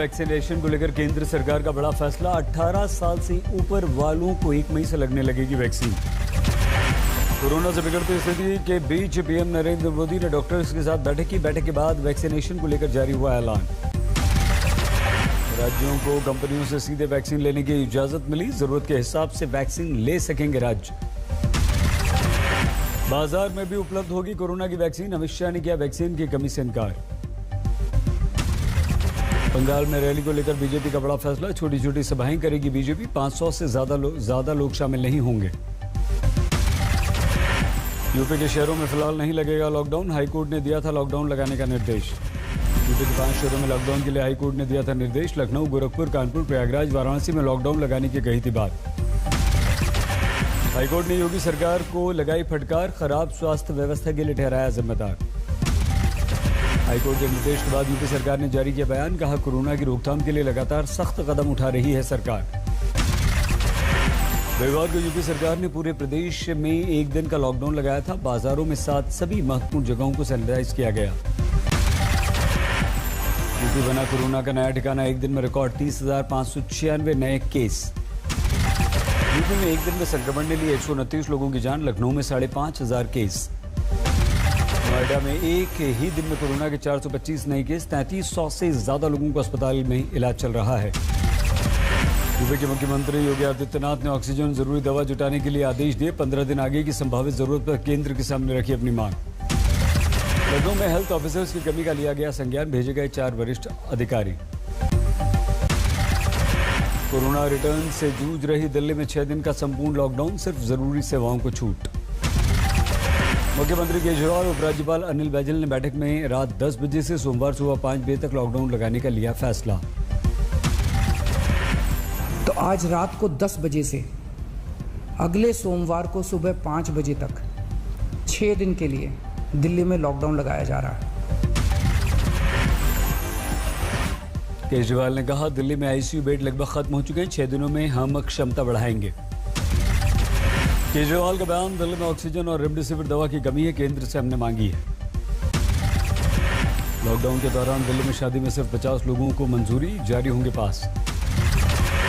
Vaccination को लेकर केंद्र सरकार का बड़ा फैसला। 18 साल से ऊपर वालों को 1 मई से लगने लगेगी वैक्सीन। कोरोना से बिगड़ती स्थिति के बीच पीएम नरेंद्र मोदी ने डॉक्टर्स के साथ बैठक की। बैठक के बाद वैक्सीनेशन को लेकर जारी हुआ ऐलान। राज्यों को कंपनियों से सीधे वैक्सीन लेने की इजाजत मिली। जरूरत के हिसाब से वैक्सीन ले सकेंगे राज्य। बाजार में भी उपलब्ध होगी कोरोना की वैक्सीन। अमित शाह ने किया वैक्सीन की कमी से इनकार। बंगाल में रैली को लेकर बीजेपी का बड़ा फैसला। छोटी छोटी सभाएं करेगी बीजेपी। 500 से ज्यादा लोग शामिल नहीं होंगे। यूपी के शहरों में फिलहाल नहीं लगेगा लॉकडाउन। हाईकोर्ट ने दिया था लॉकडाउन लगाने का निर्देश। यूपी के 5 शहरों में लॉकडाउन के लिए हाईकोर्ट ने दिया था निर्देश। लखनऊ, गोरखपुर, कानपुर, प्रयागराज, वाराणसी में लॉकडाउन लगाने की कही थी बात। हाईकोर्ट ने योगी सरकार को लगाई फटकार। खराब स्वास्थ्य व्यवस्था के लिए ठहराया जिम्मेदार। हाईकोर्ट के निर्देश के बाद यूपी सरकार ने जारी किया बयान। कहा कोरोना की रोकथाम के लिए लगातार सख्त कदम उठा रही है सरकार। रविवार को यूपी सरकार ने पूरे प्रदेश में 1 दिन का लॉकडाउन लगाया था। बाजारों में साथ सभी महत्वपूर्ण जगहों को सैनिटाइज किया गया। यूपी बना कोरोना का नया ठिकाना। 1 दिन में रिकॉर्ड 30,596 नए केस। यूपी में 1 दिन में संक्रमण ने लिए 129 लोगों की जान। लखनऊ में 5,500 केस। नोएडा में एक ही दिन में कोरोना के 425 नए केस। 3300 से ज्यादा लोगों को अस्पताल में इलाज चल रहा है। यूपी के मुख्यमंत्री योगी आदित्यनाथ ने ऑक्सीजन जरूरी दवा जुटाने के लिए आदेश दिए। 15 दिन आगे की संभावित जरूरत पर केंद्र के सामने रखी अपनी मांग। लखनऊ में हेल्थ ऑफिसर्स की कमी का लिया गया संज्ञान। भेजे गए 4 वरिष्ठ अधिकारी। कोरोना रिटर्न से जूझ रही दिल्ली में 6 दिन का संपूर्ण लॉकडाउन। सिर्फ जरूरी सेवाओं को छूट। मुख्यमंत्री केजरीवाल और उपराज्यपाल अनिल बैजल ने बैठक में रात 10 बजे से सोमवार सुबह 5 बजे तक लॉकडाउन लगाने का लिया फैसला। तो आज रात को 10 बजे से अगले सोमवार को सुबह 5 बजे तक 6 दिन के लिए दिल्ली में लॉकडाउन लगाया जा रहा है। केजरीवाल ने कहा दिल्ली में आईसीयू बेड लगभग खत्म हो चुके हैं। 6 दिनों में हम क्षमता बढ़ाएंगे। केजरीवाल का बयान। दिल्ली में ऑक्सीजन और रेमडेसिविर दवा की कमी है। केंद्र से हमने मांगी है। लॉकडाउन के दौरान दिल्ली में शादी में सिर्फ 50 लोगों को मंजूरी। जारी होंगे पास।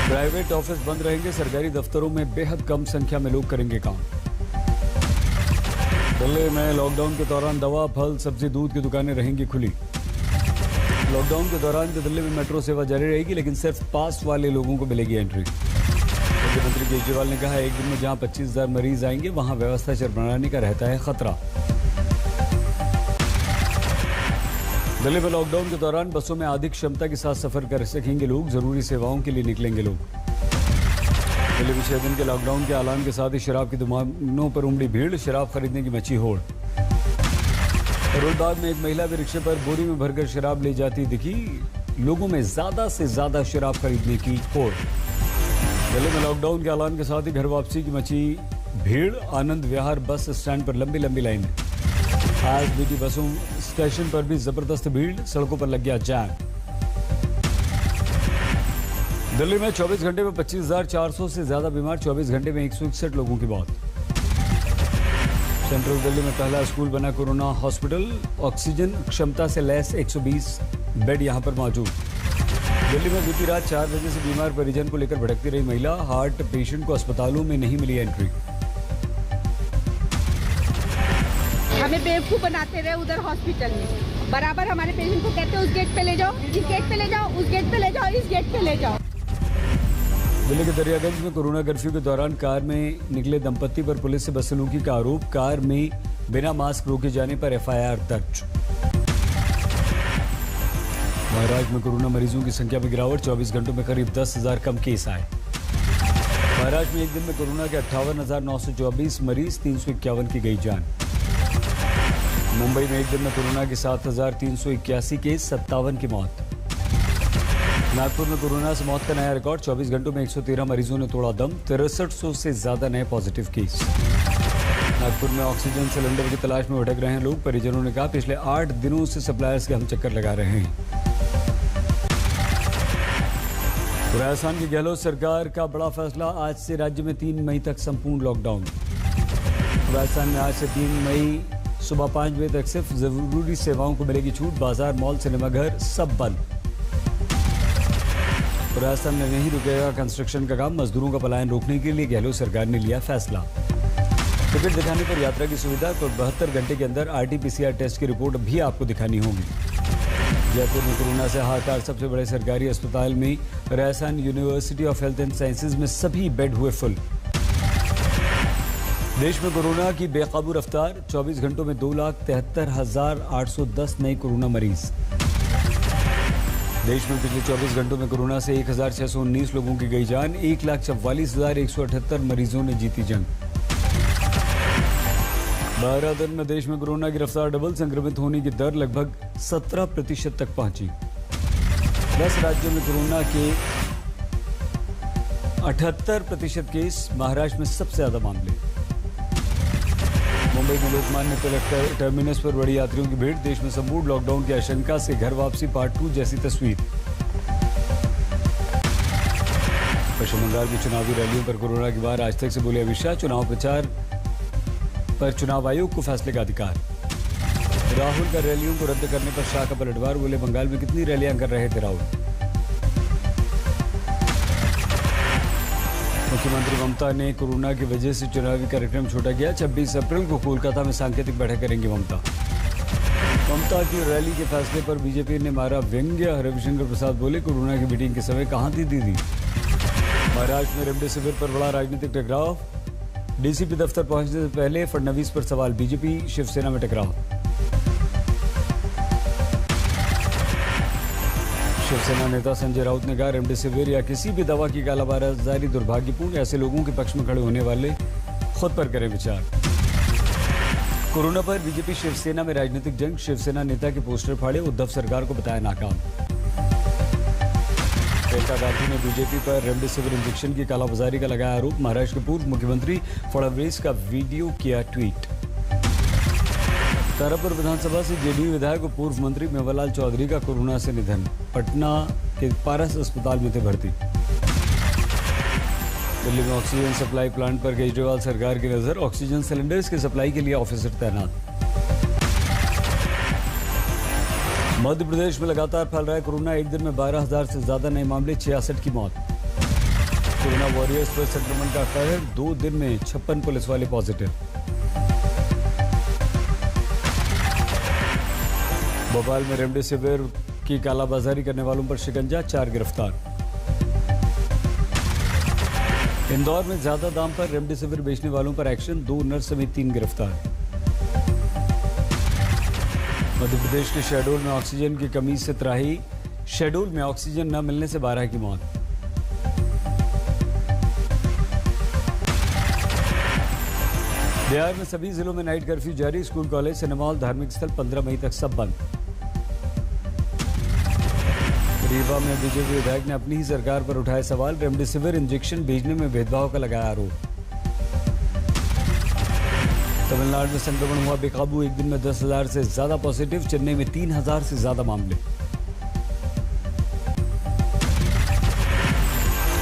प्राइवेट ऑफिस बंद रहेंगे। सरकारी दफ्तरों में बेहद कम संख्या में लोग करेंगे काम। दिल्ली में लॉकडाउन के दौरान दवा, फल, सब्जी, दूध की दुकानें रहेंगी खुली। लॉकडाउन के दौरान भी दिल्ली में मेट्रो सेवा जारी रहेगी, लेकिन सिर्फ पास वाले लोगों को मिलेगी एंट्री। मुख्यमंत्री केजरीवाल ने कहा 1 दिन में जहां 25,000 मरीज आएंगे वहां व्यवस्था चरमराने का रहता है खतरा। दिल्ली में लॉकडाउन के दौरान बसों में आधी क्षमता के साथ सफर कर सकेंगे लोग। जरूरी सेवाओं के लिए निकलेंगे लोग। दिल्ली में 6 दिन के लॉकडाउन के ऐलान के साथ ही शराब की दुकानों पर उमड़ी भीड़। शराब खरीदने की मची होड़। करोलबाग में एक महिला भी रिक्शे पर बोरी में भरकर शराब ले जाती दिखी। लोगों में ज्यादा से ज्यादा शराब खरीदने की होड़। दिल्ली में लॉकडाउन के ऐलान के साथ ही घर वापसी की मची भीड़। आनंद विहार बस स्टैंड पर लंबी लंबी लाइनें। आज बीटी बसों स्टेशन पर भी जबरदस्त भीड़। सड़कों पर लग गया जैम। दिल्ली में 24 घंटे में 25,400 से ज्यादा बीमार। 24 घंटे में 161 लोगों की मौत। सेंट्रल दिल्ली में पहला स्कूल बना कोरोना हॉस्पिटल। ऑक्सीजन क्षमता से लैस 120 बेड यहां पर मौजूद। दिल्ली में बीती रात 4 बजे से बीमार परिजन को लेकर भटकती रही महिला। हार्ट पेशेंट को अस्पतालों में नहीं मिली एंट्री। हमें बेवकूफ बनाते रहे उधर हॉस्पिटल में। बराबर हमारे पेशेंट को कहते हैं उस गेट पे ले जाओ, इस गेट पे ले जाओ, उस गेट पे ले जाओ, इस गेट पे ले जाओ। दिल्ली के दरियागंज में कोरोना कर्फ्यू के दौरान कार में निकले दंपत्ति पर पुलिस से बदसलूकी का आरोप। कार में बिना मास्क रोके जाने पर एफआईआर दर्ज। महाराष्ट्र में कोरोना मरीजों की संख्या में गिरावट। 24 घंटों में करीब 10,000 कम केस आए। महाराष्ट्र में 1 दिन में कोरोना के 58,924 मरीज। 351 की गई जान। मुंबई में 1 दिन में कोरोना के 7,381 केस। 57 की मौत। नागपुर में कोरोना से मौत का नया रिकॉर्ड। 24 घंटों में 113 मरीजों ने तोड़ा दम। 6300 से ज्यादा नए पॉजिटिव केस। नागपुर में ऑक्सीजन सिलेंडर की तलाश में भटक रहे हैं लोग। परिजनों ने कहा पिछले 8 दिनों से सप्लायर्स के हम चक्कर लगा रहे हैं। राजस्थान की गहलोत सरकार का बड़ा फैसला। आज से राज्य में 3 मई तक संपूर्ण लॉकडाउन। राजस्थान में आज से 3 मई सुबह 5 बजे तक सिर्फ जरूरी सेवाओं को मिलेगी छूट। बाजार, मॉल, सिनेमाघर सब बंद। राजस्थान में नहीं रुकेगा कंस्ट्रक्शन का काम, मजदूरों का पलायन रोकने के लिए गहलोत सरकार ने लिया फैसला। टिकट दिखाने पर यात्रा की सुविधा तो 72 घंटे के अंदर RT-PCR टेस्ट की रिपोर्ट भी आपको दिखानी होगी। जयपुर में कोरोना से हाहाकार, सबसे बड़े सरकारी अस्पताल में Rajasthan university of health and sciences में सभी बेड हुए फुल। देश में कोरोना की बेकाबू रफ्तार, 24 घंटों में 2,73,810 नए कोरोना मरीज। देश में पिछले 24 घंटों में कोरोना से 1,619 लोगों की गई जान, 1,44,178 मरीजों ने जीती जंग। 12 दिन में देश में कोरोना की रफ्तार डबल, संक्रमित होने की दर लगभग 17% तक पहुंची। 10 राज्यों में कोरोना के 78% केस, महाराष्ट्र में सबसे ज्यादा मामले। मुंबई में लोकमान्य तिलक टर्मिनस पर बड़ी यात्रियों की भीड़, देश में संपूर्ण लॉकडाउन की आशंका से घर वापसी पार्ट 2 जैसी तस्वीर। पश्चिम बंगाल की चुनावी रैलियों पर कोरोना की बार, आज तक से बोले अमित शाह, चुनाव प्रचार पर चुनाव आयोग को फैसले का अधिकार। राहुल का रैलियों को रद्द करने पर शाह का पलटवार, बोले बंगाल में कितनी रैलियां कर रहे थे राहुल। मुख्यमंत्री ममता ने कोरोना की वजह से चुनावी कार्यक्रम छोड़ा गया, 26 अप्रैल को कोलकाता में सांकेतिक बैठक करेंगी ममता। ममता की रैली के फैसले पर बीजेपी ने मारा व्यंग्य, रविशंकर प्रसाद बोले कोरोना की मीटिंग के समय कहां थी दीदी। महाराष्ट्र में रेमडेसिविर पर बड़ा राजनीतिक टकराव, डीसीपी दफ्तर पहुंचने से पहले फडणवीस पर सवाल, बीजेपी शिवसेना में टकराव। शिवसेना नेता संजय राउत ने कहा रेमडेसिविर या किसी भी दवा की कालाबाजारी दुर्भाग्यपूर्ण, ऐसे लोगों के पक्ष में खड़े होने वाले खुद पर करें विचार। कोरोना पर बीजेपी शिवसेना में राजनीतिक जंग, शिवसेना नेता के पोस्टर फाड़े, उद्धव सरकार को बताया नाकाम। प्रियंका गांधी ने बीजेपी पर रेमडेसिविर इंजेक्शन की कालाबाजारी का लगाया आरोप, महाराष्ट्र के पूर्व मुख्यमंत्री फडणवीस का वीडियो किया ट्वीट। तारापुर विधानसभा से जेडीयू विधायक और पूर्व मंत्री मेवालाल चौधरी का कोरोना से निधन, पटना के पारस अस्पताल में थे भर्ती। दिल्ली में ऑक्सीजन सप्लाई प्लांट पर केजरीवाल सरकार की नजर, ऑक्सीजन सिलेंडर्स की सप्लाई के लिए ऑफिसर तैनात। मध्य प्रदेश में लगातार फैल रहा है कोरोना, एक दिन में 12,000 से ज्यादा नए मामले, 66 की मौत। कोरोना वॉरियर्स पर संक्रमण का कहर, 2 दिन में 56 पुलिस वाले पॉजिटिव। भोपाल में रेमडेसिविर की कालाबाजारी करने वालों पर शिकंजा, 4 गिरफ्तार। इंदौर में ज्यादा दाम पर रेमडेसिविर बेचने वालों पर एक्शन, 2 नर्स समेत 3 गिरफ्तार। मध्य प्रदेश के शहडोल में ऑक्सीजन की कमी से त्राही, शहडोल में ऑक्सीजन न मिलने से 12 की मौत। बिहार में सभी जिलों में नाइट कर्फ्यू जारी, स्कूल, कॉलेज, सिनेमा हॉल, धार्मिक स्थल 15 मई तक सब बंद। रीवा में बीजेपी विधायक ने अपनी ही सरकार पर उठाए सवाल, रेमडेसिविर इंजेक्शन भेजने में भेदभाव का लगाया आरोप। तमिलनाडु में संक्रमण हुआ बेकाबू, एक दिन में 10,000 से ज्यादा पॉजिटिव, चेन्नई में 3,000 से ज्यादा मामले।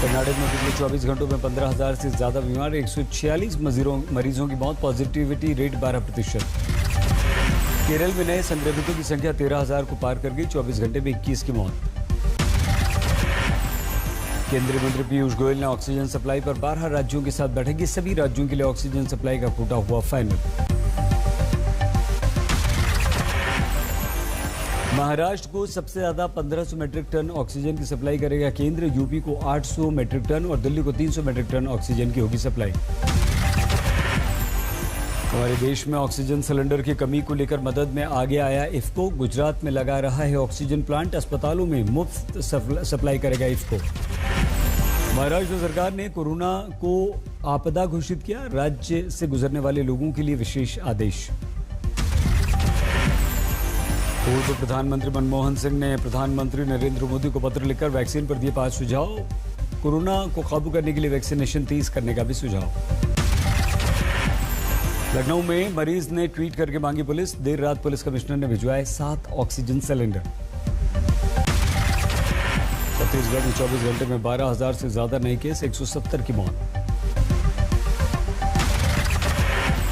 कर्नाटक में पिछले 24 घंटों में 15,000 से ज्यादा बीमार, 146 मरीजों की मौत, पॉजिटिविटी रेट 12%। केरल में नए संक्रमितों की संख्या 13,000 को पार कर गई, 24 घंटे में 21 की मौत। केंद्रीय मंत्री पीयूष गोयल ने ऑक्सीजन सप्लाई पर 12 राज्यों के साथ बैठक की, सभी राज्यों के लिए ऑक्सीजन सप्लाई का कोटा हुआ फाइनल। महाराष्ट्र को सबसे ज्यादा 1500 मैट्रिक टन ऑक्सीजन की सप्लाई करेगा केंद्र, यूपी को 800 मैट्रिक टन और दिल्ली को 300 मैट्रिक टन ऑक्सीजन की होगी सप्लाई। हमारे देश में ऑक्सीजन सिलेंडर की कमी को लेकर मदद में आगे आया इफ्को, गुजरात में लगा रहा है ऑक्सीजन प्लांट, अस्पतालों में मुफ्त सप्लाई करेगा इफ्को। महाराष्ट्र सरकार ने कोरोना को आपदा घोषित किया, राज्य से गुजरने वाले लोगों के लिए विशेष आदेश। पूर्व प्रधानमंत्री मनमोहन सिंह ने प्रधानमंत्री नरेंद्र मोदी को पत्र लिखकर वैक्सीन पर दिए 5 सुझाव, कोरोना को काबू करने के लिए वैक्सीनेशन तेज करने का भी सुझाव। लखनऊ में मरीज ने ट्वीट करके मांगी पुलिस, देर रात पुलिस कमिश्नर ने भिजवाए 7 ऑक्सीजन सिलेंडर। छत्तीसगढ़ में 24 घंटे में 12,000 से ज्यादा नए केस, 170 की मौत।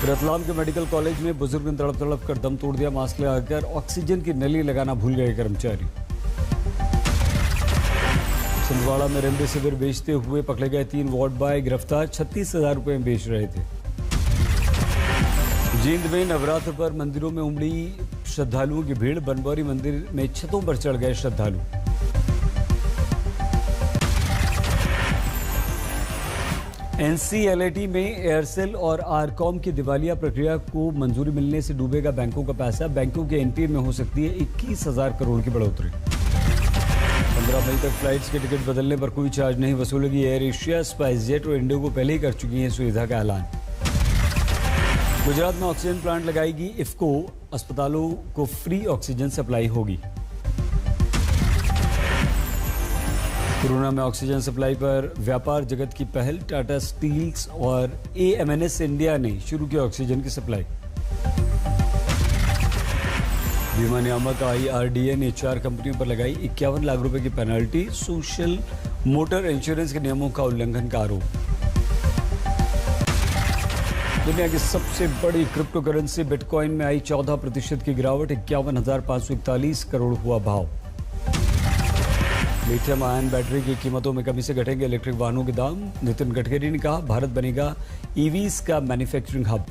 रतलाम के मेडिकल कॉलेज में बुजुर्ग ने तड़प कर दम तोड़ दिया, मास्क लगाकर ऑक्सीजन की नली लगाना भूल गए कर्मचारी। छिंदवाड़ा में रेमडेसिविर बेचते हुए पकड़े गए 3 वार्ड बॉय गिरफ्तार, 36,000 रुपए में बेच रहे थे। जींद में नवरात्र पर मंदिरों में उमड़ी श्रद्धालुओं की भीड़, बनबौरी मंदिर में छतों पर चढ़ गए श्रद्धालु। NCLAT में एयरसेल और आरकॉम की दिवालिया प्रक्रिया को मंजूरी मिलने से डूबेगा बैंकों का पैसा, बैंकों के एनपीए में हो सकती है 21,000 करोड़ की बढ़ोतरी। 15 मई तक फ्लाइट्स के टिकट बदलने पर कोई चार्ज नहीं वसूलेगी एयर एशिया, स्पाइसजेट और इंडिगो पहले ही कर चुकी है सुविधा का ऐलान। गुजरात में ऑक्सीजन प्लांट लगाएगी इफ्को, अस्पतालों को फ्री ऑक्सीजन सप्लाई होगी। कोरोना में ऑक्सीजन सप्लाई पर व्यापार जगत की पहल, टाटा स्टील्स और AMNS इंडिया ने शुरू की ऑक्सीजन की सप्लाई। बीमा नियामक IRDA ने 4 कंपनियों पर लगाई 51 लाख रुपए की पेनल्टी, सोशल मोटर इंश्योरेंस के नियमों का उल्लंघन का आरोप। दुनिया की सबसे बड़ी क्रिप्टो करेंसी बिटकॉइन में आई 14% की गिरावट, 51,541 करोड़ हुआ भाव। लिथियम आयन बैटरी की कीमतों में कमी से घटेंगे इलेक्ट्रिक वाहनों के दाम, नितिन गडकरी ने कहा भारत बनेगा EVs का मैन्युफैक्चरिंग हब।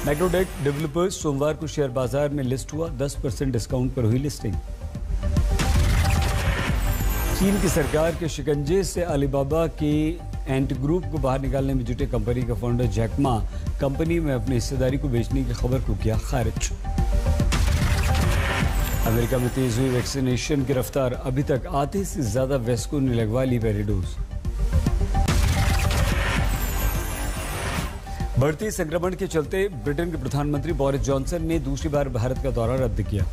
मैक्रोडेट डेवलपर्स सोमवार को शेयर बाजार में लिस्ट हुआ, 10% डिस्काउंट पर हुई लिस्टिंग। चीन की सरकार के शिकंजे से अलीबाबा के एंट ग्रुप को बाहर निकालने में जुटे कंपनी का फाउंडर जैक मा कंपनी में अपनी हिस्सेदारी को बेचने की खबर को किया खारिज। अमेरिका में तेज हुई वैक्सीनेशन की रफ्तार, अभी तक आधे से ज्यादा वयस्कों ने लगवा ली पहली डोज। बढ़ती संक्रमण के चलते ब्रिटेन के प्रधानमंत्री बोरिस जॉनसन ने दूसरी बार भारत का दौरा रद्द किया।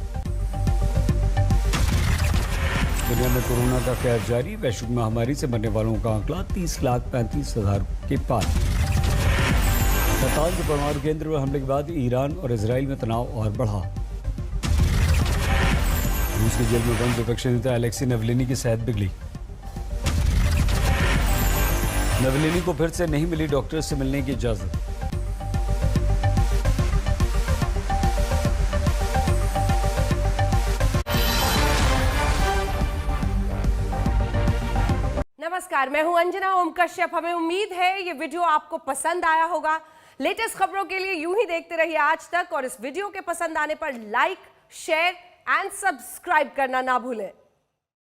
दुनिया में कोरोना का कहर जारी, वैश्विक महामारी से मरने वालों का आंकड़ा 30,35,000 के पार। नातांज परमाणु केंद्र पर हमले के बाद ईरान और इजराइल में तनाव और बढ़ा। रूस की जेल में बंद विपक्षी नेता अलेक्सी नवलिनी की सेहत बिगड़ी। नवलिनी को फिर से नहीं मिली डॉक्टर से मिलने की इजाजत। नमस्कार, मैं हूं अंजना ओम कश्यप। हमें उम्मीद है ये वीडियो आपको पसंद आया होगा। लेटेस्ट खबरों के लिए यूं ही देखते रहिए आज तक, और इस वीडियो के पसंद आने पर लाइक, शेयर एंड सब्सक्राइब करना ना भूलें।